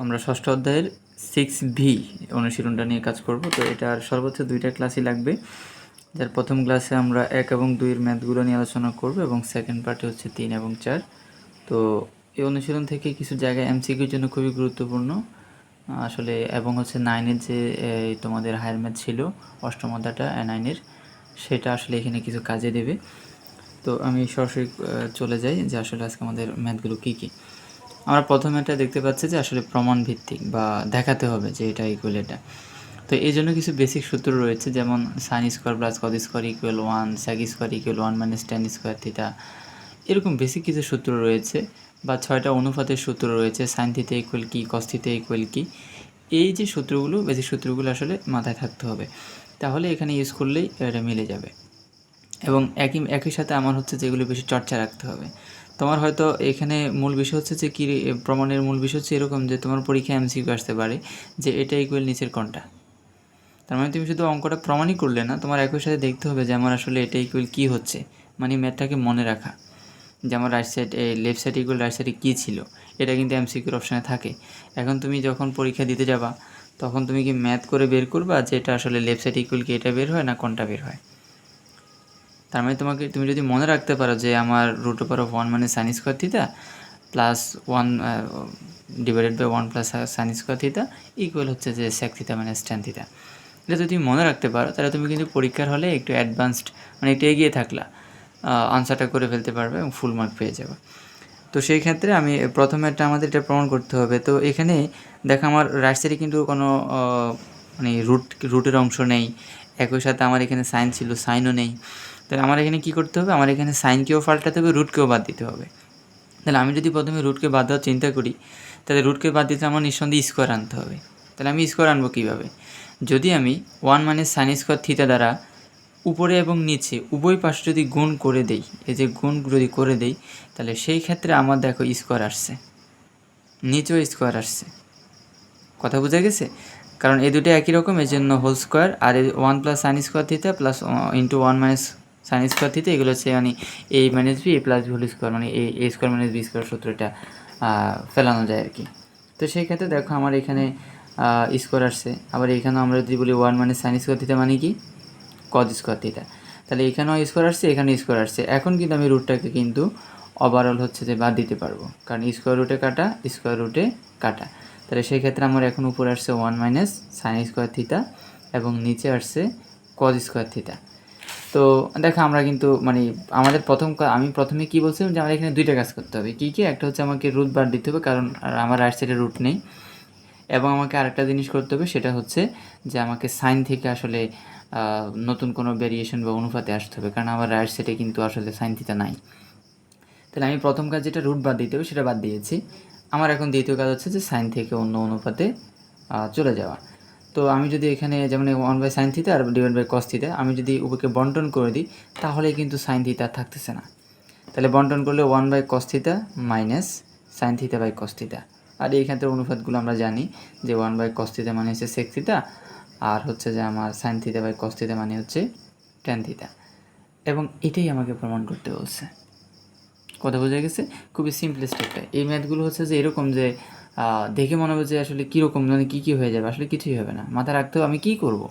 আমরা ষষ্ঠ অধ্যায়ের 6B অনুশীলনটা নিয়ে কাজ করব। তো এটার সর্বোচ্চ 2টা ক্লাসই লাগবে। যার প্রথম ক্লাসে আমরা 1 এবং 2-এর ম্যাথগুলো নিয়ে আলোচনা করব এবং সেকেন্ড পার্টে হচ্ছে 3 এবং 4। তো এই অনুশীলন থেকে কিছু জায়গায় এমসিকিউর জন্য খুবই গুরুত্বপূর্ণ আসলে, এবং হচ্ছে 9-এর যে তোমাদের হায়ার ম্যাথ ছিল অষ্টম অধ্যায়টা 9-এর, সেটা আসলে এখানে কিছু কাজে দেবে। তো আমি সরাসরি চলে যাই যে আসলে আজকে আমাদের ম্যাথগুলো কী কী। আমরা প্রথমে এটা দেখতে পাচ্ছি যে আসলে প্রমাণ ভিত্তিক বা দেখাতে হবে যে এটা ইকুয়াল এটা। তো এই জন্য কিছু বেসিক সূত্র রয়েছে, যেমন sine square plus cos square equal 1, sec square equal 1 minus tan square theta, এরকম বেসিক কিছু সূত্র রয়েছে, বা 6টা অনুপাতের সূত্র রয়েছে, সাইন থিটা ইকুয়াল কি, কস থিটা ইকুয়াল কি। এই যে সূত্রগুলো, বেসিক সূত্রগুলো আসলে মাথায় থাকতে হবে, তাহলে এখানে ইউজ করলেই এটা মিলে যাবে। এবং একই সাথে আমার হচ্ছে যেগুলো বেশি চর্চা রাখতে হবে। তোমার হয়তো এখানে মূল বিষয় হচ্ছে যে কী প্রমাণের মূল বিষয় হচ্ছে এরকম যে তোমার পরীক্ষায় এমসিকিউ আসতে পারে যে এটা ইকুয়াল নিচের কোনটা। তার মানে তুমি শুধু অঙ্কটা প্রমাণই করলে না, তোমার একই সাথে দেখতে হবে যে আমার আসলে এটা ইকুয়াল কী হচ্ছে, মানে ম্যাথটাকে মনে রাখা যে আমার right side left side equal right সাইডে কী ছিল। এটা কিন্তু এমসিকিউর অপশানে থাকে। এখন তুমি যখন পরীক্ষা দিতে যাবা তখন তুমি কি ম্যাথ করে বের করবা যে এটা আসলে লেফট সাইড ইকুয়াল কি এটা বের হয় না কোনটা বের হয়। তার মানে তুমি যদি মনে রাখতে পারো যে আমার √1 মানে sine square theta plus 1 divided by 1 plus sine square theta equal হচ্ছে যে sec theta minus tan theta, এটা যদি তুমি মনে রাখতে পারো তাহলে তুমি কিন্তু পরীক্ষার হলে একটু অ্যাডভান্সড, মানে একটু এগিয়ে থাকলা, আনসারটা করে ফেলতে পারবে এবং ফুল মার্ক পেয়ে যাবে। তো সেই ক্ষেত্রে আমি প্রথমে আমাদের এটা প্রমাণ করতে হবে। তো এখানে দেখো আমার রাইট সাইডে কিন্তু কোনো মানে রুটের অংশ নেই, একই সাথে আমার এখানে সাইন ছিল, সাইনও নেই। তাহলে আমার এখানে কী করতে হবে, আমার এখানে সাইনকেও পাল্টাতে হবে, রুটকেও বাদ দিতে হবে। তাহলে আমি যদি প্রথমে রুটকে বাদ দেওয়ার চিন্তা করি, তাহলে রুটকে বাদ দিতে আমার নিঃসন্দেহে স্কোয়ার আনতে হবে। তাহলে আমি স্কোয়ার আনবো কীভাবে, যদি আমি 1 মাইনাস সাইন স্কোয়ার থিটা দ্বারা উপরে এবং নিচে উভয় পাশে যদি গুণ করে দেই, এই যে গুণ যদি করে দেই, তাহলে সেই ক্ষেত্রে আমার দেখো স্কোয়ার আসছে, নিচেও স্কোয়ার আসছে। কথা বোঝা গেছে? কারণ এই দুটো একই রকম, এই জন্য হোল স্কোয়ার, আর এই 1 plus sine square theta plus into 1 minus sine square theta, এগুলো হচ্ছে মানে এ minus B A plus B whole square, মানে এ স্কোয়ার মাইনাস বি স্কোয়ার সূত্রটা ফেলানো যায় আর কি। তো সেই ক্ষেত্রে দেখো আমার এখানে স্কোয়ার আসছে, আবার এখানেও আমরা যদি বলি 1 মাইনাস সাইন স্কোয়ার থিটা মানে কি, কজ স্কোয়ার থিটা, তাহলে এখানেও স্কোয়ার আসছে, এখানেও স্কোয়ার আসছে। এখন কিন্তু আমি রুটটাকে কিন্তু ওভারঅল হচ্ছে যে বাদ দিতে পারবো, কারণ স্কোয়ার রুটে কাটা, স্কোয়ার রুটে কাটা। তাহলে সেই ক্ষেত্রে আমার এখন উপরে আসছে 1 মাইনাস সাইন স্কোয়ার থিটা এবং নিচে আসছে কজ স্কোয়ার থিটা। তো দেখো আমরা কিন্তু মানে আমাদের আমি প্রথমে কী বলছিলাম যে আমার এখানে 2টা কাজ করতে হবে। কী কী, একটা হচ্ছে আমাকে রুট বাদ দিতে হবে, কারণ আমার রাইট সাইডে রুট নেই, এবং আমাকে আরেকটা জিনিস করতে হবে, সেটা হচ্ছে যে আমাকে সাইন থেকে আসলে নতুন কোনো ভেরিয়েশন বা অনুপাতে আসতে হবে, কারণ আমার রাইট সাইডে কিন্তু আসলে সাইন থিটা নাই। তাহলে আমি প্রথম কাজ যেটা রুট বাদ দিতে হবে সেটা বাদ দিয়েছি। আমার এখন দ্বিতীয় কাজ হচ্ছে যে সাইন থেকে অন্য অনুপাতে চলে যাওয়া। তো আমি যদি এখানে যেমন 1 বাই সাইন থিটা আর ডিভাইড বাই কস থিটা আমি যদি উভয়কে বন্টন করে দিই, তাহলে কিন্তু সাইন থিটা থাকতেছে না। তাহলে বন্টন করলে 1 by cos theta minus sine theta by cos theta. আর এই ক্ষেত্রে অনুপাতগুলো আমরা জানি যে 1 বাই কস থিটা মানে হচ্ছে সেক থিটা, আর হচ্ছে যে আমার sine theta by cos theta মানে হচ্ছে ট্যান থিটা। এবং এটাই আমাকে প্রমাণ করতে বলছে। কথা বোঝা গেছে? খুবই সিম্পলেস্ট একটা। এই ম্যাথগুলো হচ্ছে যে এরকম যে দেখে মনে হবে যে আসলে কীরকম, মানে কী হয়ে যাবে, আসলে কিছুই হবে না। মাথায় রাখতে হবে আমি কী করব।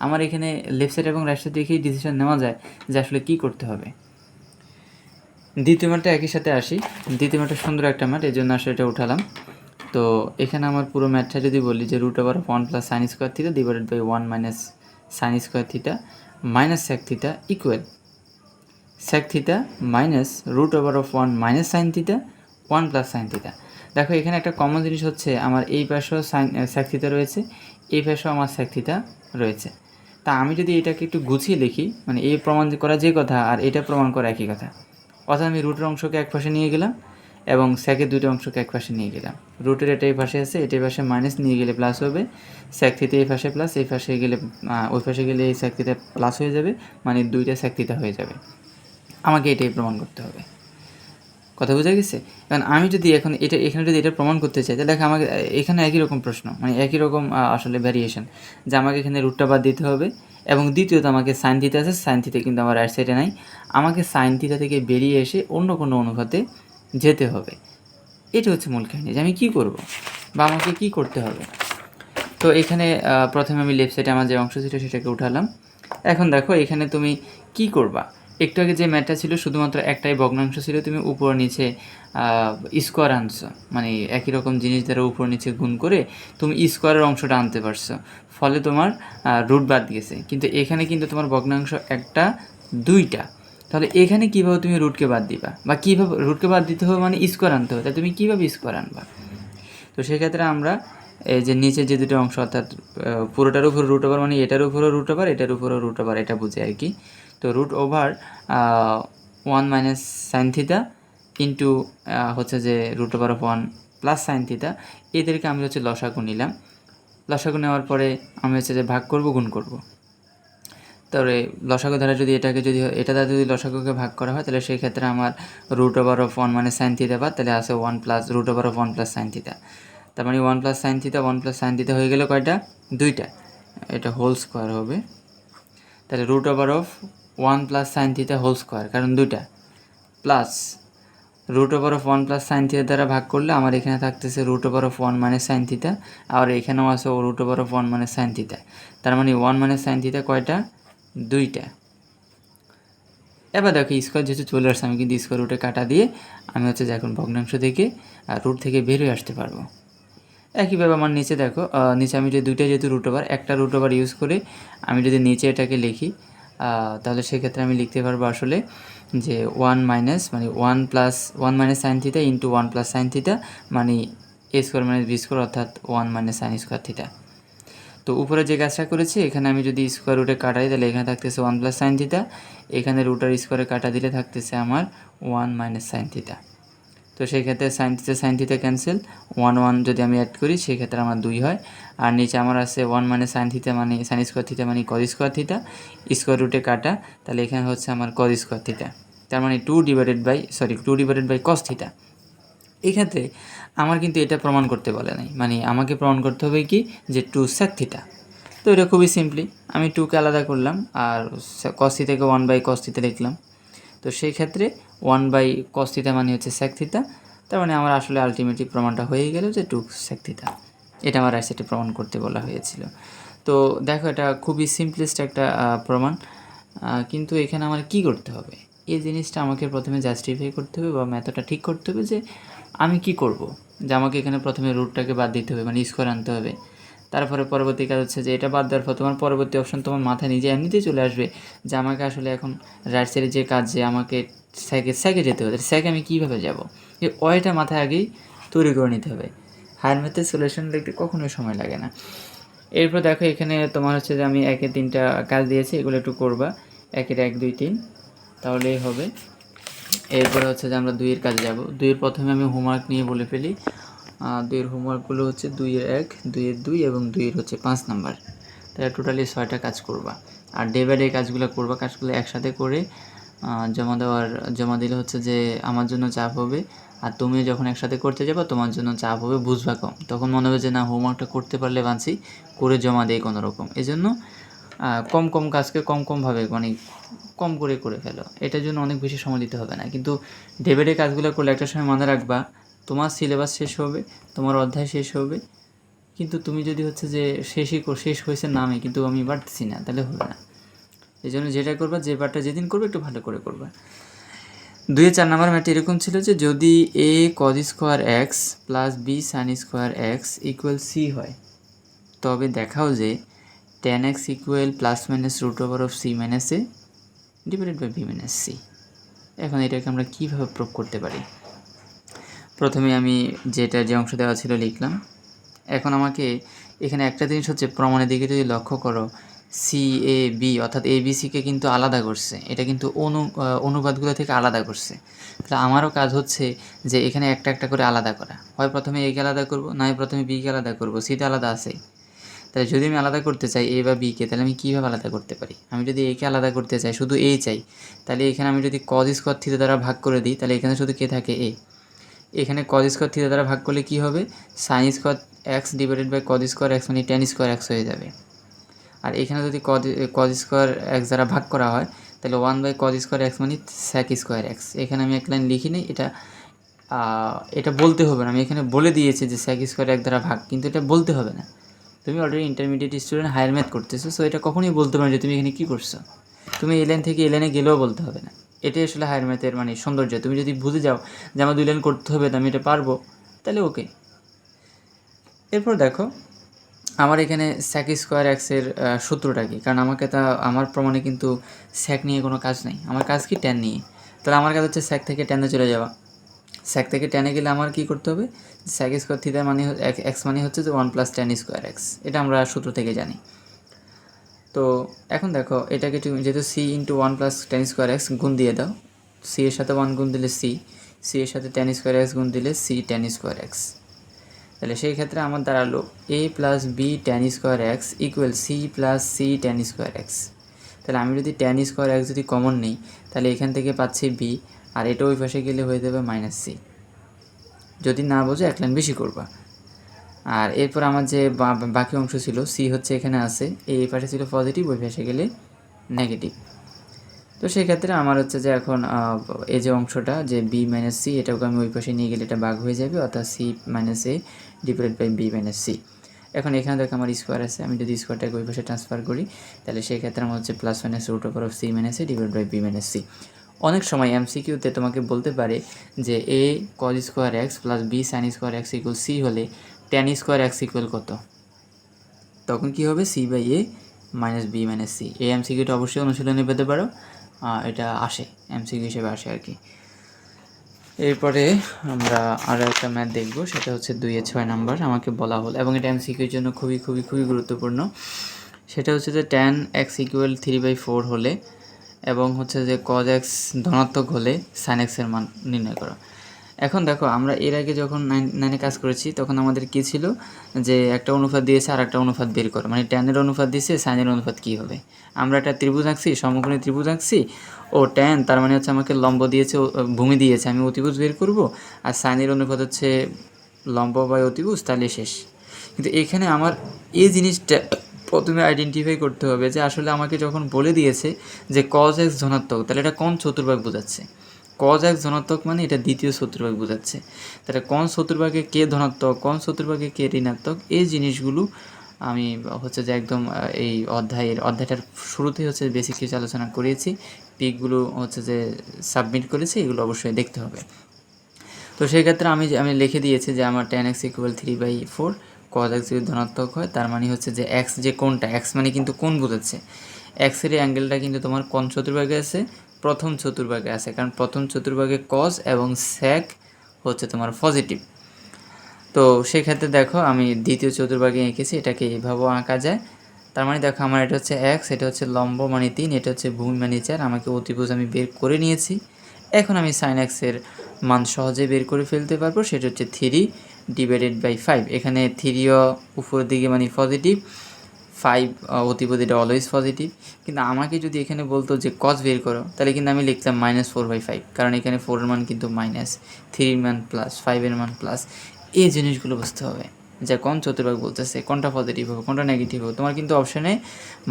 আমার এখানে লেফট সাইড এবং রাইট সাইড দেখেই ডিসিশন নেওয়া যায় যে আসলে কী করতে হবে। দ্বিতীয় ম্যাথটা একই সাথে আসি। দ্বিতীয় ম্যাথটা সুন্দর একটা ম্যাথ, এই জন্য আসলে এটা উঠালাম। তো এখানে আমার পুরো ম্যাথটা যদি বলি যে √1 plus sine square theta divided by 1 minus sine square theta minus sec theta equal sec theta minus √1 minus sine theta 1 plus sine theta. দেখো এখানে একটা কমন জিনিস হচ্ছে আমার এই পাশেও সেক থিটা রয়েছে, এই পাশেও আমার সেক থিটা রয়েছে। তা আমি যদি এটাকে একটু গুছিয়ে লিখি, মানে এই প্রমাণ করা যে কথা আর এটা প্রমাণ করা একই কথা। অর্থাৎ আমি রুটের অংশকে এক পাশে নিয়ে গেলাম এবং সেকের 2টা অংশকে এক পাশে নিয়ে গেলাম। রুটের এটাই পাশে আছে, এটাই পাশে মাইনাস নিয়ে গেলে প্লাস হবে, সেক থিটা এই পাশে প্লাস, এই পাশে গেলে ওই পাশে গেলে এই সেক থিটা প্লাস হয়ে যাবে, মানে 2টা সেক থিটা হয়ে যাবে। আমাকে এটাই প্রমাণ করতে হবে। কথা বোঝা গেছে? কারণ আমি যদি এখানে যদি এটা প্রমাণ করতে চাই, তাহলে আমাকে এখানে একই রকম প্রশ্ন, মানে একই রকম আসলে ভ্যারিয়েশন, যে আমাকে এখানে রুটটা বাদ দিতে হবে, এবং দ্বিতীয়ত আমাকে সাইন থিটা আছে, সাইন থিটা কিন্তু আমার রাইট সাইডে নাই, আমাকে সাইন থিটা থেকে বেরিয়ে এসে অন্য কোনো অনুপাতে যেতে হবে। এটা হচ্ছে মূল কাহিনী, যে আমি কী করব। বা আমাকে কী করতে হবে। তো এখানে প্রথমে আমি লেফট সাইডে আমার যে অংশ ছিল সেটাকে উঠালাম। এখন দেখো এখানে তুমি কি করবা, একটু আগে যে ম্যাথটা ছিল শুধুমাত্র একটাই ভগ্নাংশ ছিল, তুমি উপর নিচে স্কোয়ার আনছো, মানে একই রকম জিনিস দ্বারা উপর নিচে গুণ করে তুমি স্কোয়ারের অংশটা আনতে পারছো, ফলে তোমার রুট বাদ গেছে। কিন্তু এখানে কিন্তু তোমার ভগ্নাংশ একটা দুইটা, তাহলে এখানে কীভাবে তুমি রুটকে বাদ দিবা, বা কীভাবে রুটকে বাদ দিতে হবে মানে স্কোয়ার আনতে হবে, তাই তুমি কীভাবে স্কোয়ার আনবা। তো সেক্ষেত্রে আমরা এই যে নিচে যে দুটো অংশ অর্থাৎ পুরোটার উপর রুট ওভার মানে এটার উপরও রুট ওভার এটার উপরও রুট ওভার, এটা বুঝে আর কি। তো root over 1 minus sine theta into হচ্ছে যে root over of 1 plus sine theta, এদেরকে আমি হচ্ছে লসাগু নিলাম। লসাগু নেওয়ার পরে আমি হচ্ছে যে ভাগ করব, গুণ করব। তারপরে লসাগু দ্বারা যদি এটা দ্বারা যদি লসাগুকে ভাগ করা হয় তাহলে সেই ক্ষেত্রে আমার রুট ওভার অফ 1 মানে সাইন থিটা বাদ, তাহলে আসে 1 plus root over of 1 plus sine theta. তার মানে 1 plus sine theta 1 plus sine theta হয়ে গেলে কয়টা, দুইটা, এটা হোল স্কোয়ার হবে। তাহলে root over of 1 plus sine theta whole square, কারণ দুইটা, plus root over of 1 plus sine theta দ্বারা ভাগ করলে আমার এখানে থাকতেছে রুট ওভার অফ 1 মানে সাইন থিটা, আর এখানেও আছে রুট ওভার অফ 1 মানে সাইন থিটা। তার মানে 1 মানে সাইন থিটা কয়টা, দুইটা। এবার দেখো স্কোয়ার যেহেতু চলে আসছে, আমি কিন্তু স্কোয়ার রুটে কাটা দিয়ে আমি হচ্ছে যে এখন ভগ্নাংশ থেকে রুট থেকে বের হয়ে আসতে পারবো। একইভাবে আমার নিচে দেখো, নিচে আমি যদি দুইটা যেহেতু রুট ওভার, একটা রুট ওভার ইউজ করে আমি যদি নিচে এটাকে লিখি তাহলে সেক্ষেত্রে আমি লিখতে পারবো আসলে যে 1 মাইনাস মানে 1 minus sine theta into 1 plus sine theta মানে এ স্কোয়ার মাইনাস বি স্কোয়ার অর্থাৎ 1 মাইনাস সাইন স্কোয়ার থিটা। তো উপরে যে কাজটা করেছি এখানে আমি যদি স্কোয়ার রুটে কাটাই তাহলে এখানে থাকতেছে 1 প্লাস সাইন থিটা, এখানে রুটার স্কোয়ারে কাটা দিলে থাকতেছে আমার 1 মাইনাস সাইন থিটা। তো সেই ক্ষেত্রে সাইন থিটা ক্যান্সেল, 1 যদি আমি অ্যাড করি সেই ক্ষেত্রে আমার 2 হয়। আর নিচে আমার আছে 1 মানে সাইন থিটা মানে সাইন স্কোয়ার থিটা মানে কজ স্কোয়ার থিটা, স্কোয়ার রুটে কাটা, তাহলে এখানে হচ্ছে আমার কজ স্কোয়ার থিটা, তার মানে 2 ডিভাইডেড বাই কস থিটা। এক্ষেত্রে আমার কিন্তু এটা প্রমাণ করতে বলে নাই, মানে আমাকে প্রমাণ করতে হবে কি যে 2 sec থিটা। তো এটা খুবই সিম্পলি আমি 2কে আলাদা করলাম আর কস থিটাকে 1 বাই কস থিটা লিখলাম। তো সেই ক্ষেত্রে 1 বাই কস থিটা মানে হচ্ছে sec থিটা, তার মানে আমার আসলে আলটিমেটলি প্রমাণটা হয়ে গেল যে 2 sec থিটা। এটা আমার রাইট প্রমাণ করতে বলা হয়েছিল। তো দেখো এটা খুবই সিম্পলেস্ট একটা প্রমাণ, কিন্তু এখানে আমার কি করতে হবে, এই জিনিসটা আমাকে প্রথমে জাস্টিফাই করতে হবে বা মেথডটা ঠিক করতে হবে যে আমি কি করব, যে আমাকে এখানে প্রথমে রুটটাকে বাদ দিতে হবে মানে স্কোয়ার আনতে হবে। তারপরে পরবর্তী কাজ হচ্ছে যে এটা বাদ দেওয়ার পর তোমার পরবর্তী অপশন তোমার মাথায় নিজে এমনিতেই চলে আসবে যে আমাকে আসলে এখন রাইট সাইডে যে কাজ যে আমাকে স্যাকে যেতে হবে, স্যাকে আমি কীভাবে যাব, এই ওয়েটা মাথায় আগেই তৈরি করে নিতে হবে। হায়ার ম্যাথের সলিউশন লিখতে কখনোই সময় লাগে না। এরপর দেখো এখানে তোমার হচ্ছে যে আমি 1 এর 3টা কাজ দিয়েছি, এগুলো একটু করবা, 1 এর 1 2 3 তাহলেই হবে। এরপরে হচ্ছে যে আমরা 2 এর কাজে যাব। 2 এর প্রথমে আমি হোমওয়ার্ক নিয়ে বলে ফেলি। 2 এর হোমওয়ার্কগুলো হচ্ছে 2 এর 1, 2 এর 2 এবং 2 এর হচ্ছে 5 নাম্বার। তাহলে টোটালি 6টা কাজ করবা। আর ডে বাই ডে কাজগুলো করবা, কাজগুলো একসাথে করে জমা দিলে হচ্ছে যে আমার জন্য চাপ হবে, আর তুমি যখন একসাথে করতে যাবে তোমার জন্য চাপ হবে, বুঝবা কম, তখন মনে হবে যে না হোমওয়ার্কটা করতে পারলে বাঁচি, করে জমা দেয় কোনো রকম। এই জন্য কম কম কাজকে কমভাবে মানে কম করে ফেলো, এটার জন্য অনেক বেশি সময় দিতে হবে না। কিন্তু ডে বাই ডে কাজগুলো করলে একটা সময় মনে রাখবা তোমার সিলেবাস শেষ হবে, তোমার অধ্যায় শেষ হবে, কিন্তু তুমি যদি হচ্ছে যে শেষ হয়েছে নামে কিন্তু আমি বাড়তেছি না, তাহলে হবে না। এই জন্য যেটা করবা, যে পার্টটা যেদিন করবে একটু ভালো করে করবা। 2 এর 4 নাম্বার ম্যাথ এরকম ছিল যে যদি a cos square x plus b sine square x equal c হয়, তবে দেখাও যে tan x equal plus minus root over of c minus a divided by b minus c. এখন এটাকে আমরা কীভাবে প্রুভ করতে পারি, প্রথমে আমি যে অংশ দেওয়া ছিল লিখলাম। এখন আমাকে এখানে একটা জিনিস হচ্ছে প্রমাণের দিকে যদি লক্ষ্য করো, সি এ বি অর্থাৎ এ বি সিকে কিন্তু আলাদা করছে, এটা কিন্তু অনুপাতগুলো থেকে আলাদা করছে। তাহলে আমারও কাজ হচ্ছে যে এখানে একটা একটা করে আলাদা করা, হয় প্রথমে একে আলাদা করব, নয় প্রথমে বিকে আলাদা করব, সিতে আলাদা আছেই। তাহলে যদি আমি আলাদা করতে চাই এ বা বিকে, তাহলে আমি কীভাবে আলাদা করতে পারি, আমি যদি একে আলাদা করতে চাই শুধু এ চাই, তাহলে এখানে আমি যদি কজ স্কোয়ার থিটা দ্বারা ভাগ করে দিই তাহলে এখানে শুধু কে থাকে এ, এখানে কজ স্কোয়ার থিটা দ্বারা ভাগ করলে কী হবে, sine square x divided by cos square x মানে ট্যান স্কোয়ার এক্স হয়ে যাবে। আর এখানে যদি কজ স্কোয়ার এক্স দ্বারা ভাগ করা হয় তাহলে 1 বাই কজ স্কোয়ার এক্স মানে স্যাক স্কোয়ার এক্স। এখানে আমি এক লাইন লিখি নিই, এটা এটা বলতে হবে না, আমি এখানে বলে দিয়েছি যে sec স্কোয়ার 1 দ্বারা ভাগ, কিন্তু এটা বলতে হবে না। তুমি already intermediate student, higher math করতেছো, সো এটা কখনোই বলতে পারো যে তুমি এখানে কী করছো। তুমি এই লাইন থেকে এই লাইনে গেলেও বলতে হবে না। এটাই আসলে হায়ার ম্যাথের মানে সৌন্দর্য। তুমি যদি বুঝে যাও যে আমার 2 লাইন করতে হবে, তো আমি এটা পারবো, তাহলে ওকে। এরপর দেখো আমার এখানে sec স্কোয়ার এক্সের সূত্রটা কী, কারণ আমাকে তা আমার প্রমাণে কিন্তু sec নিয়ে কোনো কাজ নেই, আমার কাজ কি tan নিয়ে। তাহলে আমার কাজ হচ্ছে sec থেকে tan-এ চলে যাওয়া। sec থেকে tan-এ গেলে আমার কী করতে হবে, sec স্কোয়ার থিটা মানে x মানে হচ্ছে যে 1 + tan স্কোয়ার x, এটা আমরা সূত্র থেকে জানি। তো এখন দেখো এটাকে তুমি যেহেতু c × 1 + tan স্কোয়ার x গুণ দিয়ে দাও, c এর সাথে 1 গুণ দিলে c এর সাথে tan স্কোয়ার x গুণ দিলে c tan স্কোয়ার x। তাহলে সেই ক্ষেত্রে আমার দাঁড়ালো a + b tan square x = c + c tan square x। তাহলে আমি যদি tan স্কোয়ার x যদি কমন নেই, তাহলে এখান থেকে পাচ্ছি b, আর এটা ওই পাশে গেলে হয়ে যাবে -c। যদি না বোঝো এক লাইন বেশি করবা। আর এরপর আমার যে বাকি অংশ ছিল, c হচ্ছে এখানে আছে, এই পাশে ছিল পজিটিভ, ওই পাশে গেলে নেগেটিভ। তো সেক্ষেত্রে আমার হচ্ছে যে এখন এই যে অংশটা যে b - c, এটাকে আমি ওই পাশে নিয়ে গেলে এটা ভাগ হয়ে যাবে, অর্থাৎ c - a / b - c। এখন এখানে দেখো আমার স্কোয়ার আছে, আমি যদি স্কোয়ারটাকে ওই পাশে ট্রান্সফার করি, তাহলে সেই ক্ষেত্রে আমার হচ্ছে +(√c - a / b - c). অনেক সময় MCQতে তোমাকে বলতে পারে যে a cos square x + b sin square x = c হলে tan স্কোয়ার x কত, তখন কি হবে, c/a - b - c। এই MCQটা অবশ্যই অনুশীলনে পেতে পারো, এটা আসে MCQ হিসেবে আসে আর কি। এরপরে আমরা আরও একটা ম্যাথ দেখব, সেটা হচ্ছে 2-এর 6 নাম্বার। আমাকে বলা হলো, এবং এটা MCQর জন্য খুবই খুবই খুবই গুরুত্বপূর্ণ। সেটা হচ্ছে যে tan x = 3/4 হলে এবং হচ্ছে যে cos x ধনাত্মক হলে sin x এর মান নির্ণয় করো। এখন দেখো আমরা এর আগে যখন 9-এ কাজ করেছি, তখন আমাদের কী ছিল যে একটা অনুপাত দিয়েছে আর একটা অনুপাত বের করো, মানে tan-এর অনুপাত দিয়েছে, sin-এর অনুপাত কী হবে। আমরা একটা ত্রিভুজ আঁকছি, সমকোণী ত্রিভুজ আঁকছি, ও tan তার মানে হচ্ছে আমাকে লম্ব দিয়েছে, ভূমি দিয়েছে, আমি অতিভুজ বের করব, আর sin-এর অনুপাত হচ্ছে লম্ব বা অতিভুজ, তাহলে শেষ। কিন্তু এখানে আমার এই জিনিসটা প্রথমে আইডেন্টিফাই করতে হবে যে আসলে আমাকে যখন বলে দিয়েছে যে cos x ধনাত্মক, তাহলে এটা কোন চতুর্ভাগ বোঝাচ্ছে। cos x ধনাত্মক মানে এটা দ্বিতীয় চতুর্ভাগ বোঝাচ্ছে। তাহলে কোন চতুর্ভাগে কে ধনাত্মক, কোন চতুর্ভাগে কে ঋণাত্মক, এই জিনিসগুলো আমি হচ্ছে যে একদম এই অধ্যায়টার শুরুতেই হচ্ছে বেসিক কিছু আলোচনা করিয়েছি। পিকগুলো হচ্ছে যে সাবমিট করেছি, এগুলো অবশ্যই দেখতে হবে। তো সেই ক্ষেত্রে আমি লিখে দিয়েছি যে আমার tan x = 3/4, cos x যদি ধনাত্মক হয়, তার মানে হচ্ছে যে x যে কোনটা, x মানে কিন্তু কোন বোঝাচ্ছে, x এর অ্যাঙ্গেলটা কিন্তু তোমার কোন চতুর্ভাগে আছে, প্রথম চতুর্ভাগে আছে, কারণ প্রথম চতুর্ভাগে cos এবং sec হচ্ছে তোমার পজিটিভ। তো সেক্ষেত্রে দেখো আমি দ্বিতীয় চতুর্ভাগে এঁকেছি, এটাকে এইভাবেও আঁকা যায়। তার মানে দেখো আমার এটা হচ্ছে x, এটা হচ্ছে লম্ব মানে 3, এটা হচ্ছে ভূমি মানে 4, আমাকে অতিভুজ আমি বের করে নিয়েছি। এখন আমি sin x এর মান সহজে বের করে ফেলতে পারবো, সেটা হচ্ছে 3/5। এখানে 3ও উপরের দিকে মানে পজিটিভ, 5 অতিপদ, এটা অলওয়েজ পজিটিভ। কিন্তু আমাকে যদি এখানে বলতো যে cos বের করো, তাহলে কিন্তু আমি লিখতাম -4/5, কারণ এখানে 4 এর মান কিন্তু মাইনাস, 3 এর মান প্লাস, 5 এর মান প্লাস। এই জিনিসগুলো বুঝতে হবে যে কোন চতুর্ভাগ বলতেছে, কোনটা পজিটিভ হবে, কোনটা নেগেটিভ হবে। তোমার কিন্তু অপশানে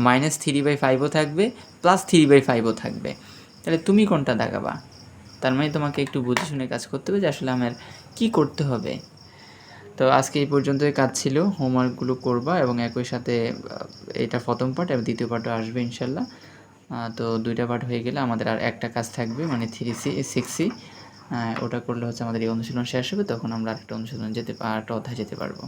-3/5ও থাকবে, +3/5ও থাকবে, তাহলে তুমি কোনটা দেখাবা। তার মানে তোমাকে একটু বুঝে শুনে কাজ করতে হবে যে আসলে আমার কী করতে হবে। তো আজকে এই পর্যন্তই কাজ ছিল, হোমওয়ার্কগুলো করবা, এবং একই সাথে এটা প্রথম পার্ট এবং দ্বিতীয় পার্টও আসবে ইনশাল্লাহ। তো 2টা পার্ট হয়ে গেলে আমাদের আর একটা কাজ থাকবে, মানে 3C 6C, ওটা করলে হচ্ছে আমাদের এই অনুশীলন শেষ হবে, তখন আমরা আরেকটা অনুশীলন আরেকটা অধ্যায় যেতে পারবো।